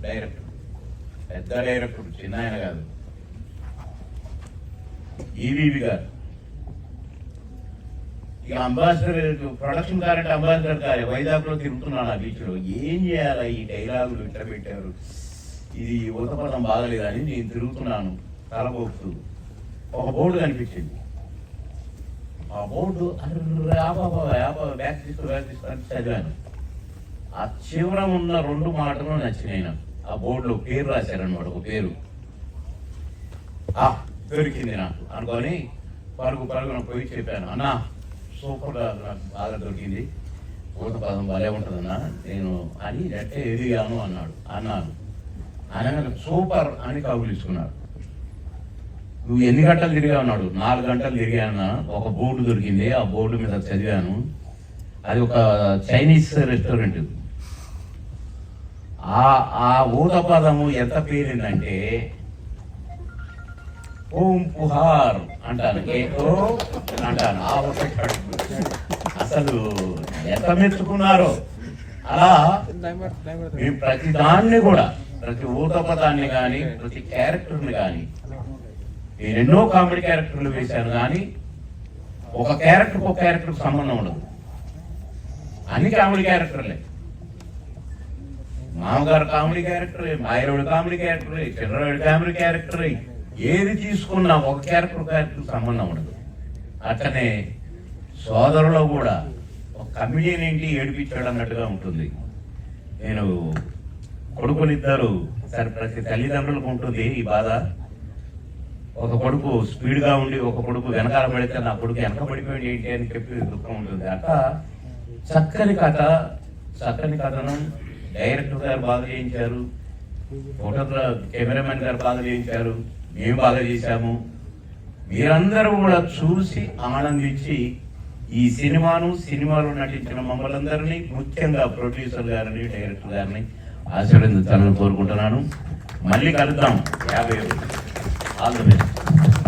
Director, పెద్ద director, చిన్న ఆయన కాదు, ఈవీవి గారు. ఇక అంబాసిడర్ ప్రొడక్షన్ కారంటే అంబాసిడర్ కారే వైజాగ్లో తిరుగుతున్నాను ఆ బీచ్లో. ఏం చేయాలా ఈ డైలాగులు ఇట్లా పెట్టారు, ఇది ఊతపదం బాగలేదని నేను తిరుగుతున్నాను తలపోపుతూ. ఒక బోర్డు కనిపించింది. ఆ బోర్డు బ్యాక్ తీసుకొని చదివాను. ఆ చివర ఉన్న 2 మాటలు నచ్చినాయి నాకు. ఆ బోర్డులో పేరు రాశారనమాట, ఒక పేరు. దొరికింది నాకు అనుకొని పరుగున పోయి చెప్పాను, అన్నా సూపర్గా నాకు బాగా దొరికింది, ఊతపదం భలే ఉంటుందన్నా నేను అని అంటే ఎదిగాను అన్నాను. ఆయన సూపర్ అని కబులిసుకున్నాడు. నువ్వు ఎన్ని గంటలు తిరిగా ఉన్నాడు? 4 గంటలు తిరిగాను. ఒక బోర్డు దొరికింది, ఆ బోర్డు మీద చదివాను. అది ఒక చైనీస్ రెస్టారెంట్. ఆ ఊతపదము ఎంత పేరిందంటే ఓం పుహార్ అంటాను, అంటాను. అసలు ఎంత మెచ్చుకున్నారో. అలా మేము ప్రతి దాన్ని కూడా, ప్రతి ఊతపదాన్ని కానీ, ప్రతి క్యారెక్టర్ని కానీ, నేను ఎన్నో కామెడీ క్యారెక్టర్లు వేశాను, కానీ ఒక క్యారెక్టర్కి సంబంధం ఉండదు. అన్ని కామెడీ క్యారెక్టర్లే. మామగారు కామెడీ క్యారెక్టరే, మాయరుడు కామెడీ క్యారెక్టరే, చంద్రరాయుడు కామెడీ క్యారెక్టరే. ఏది తీసుకున్నా ఒక క్యారెక్టర్కి సంబంధం ఉండదు. అట్లనే సోదరులో కూడా ఒక కమిడియన్ ఏంటి ఏడిపించాడు అన్నట్టుగా ఉంటుంది. నేను కొడుకునిద్దరు, సరే ప్రతి తల్లిదండ్రులకు ఉంటుంది ఈ బాధ. ఒక కొడుకు స్పీడ్గా ఉండి ఒక కొడుకు వెనకాల పడితే నా కొడుకు వెనక పడిపోయింది ఏంటి అని చెప్పి దుఃఖం ఉంటుంది. అట్లా చక్కని కథనం డైరెక్టర్ గారు బాగా చేయించారు, కెమెరామెన్ గారు బాగా చేయించారు, మేము బాగా చేశాము. మీరందరూ కూడా చూసి ఆనందించి ఈ సినిమాలో నటించిన మమ్మల్ని అందరినీ, ముఖ్యంగా ప్రొడ్యూసర్ గారిని, డైరెక్టర్ గారిని ఆశీర్వదించాలని కోరుకుంటున్నాను. మళ్ళీ కలుద్దాం 50. All the best.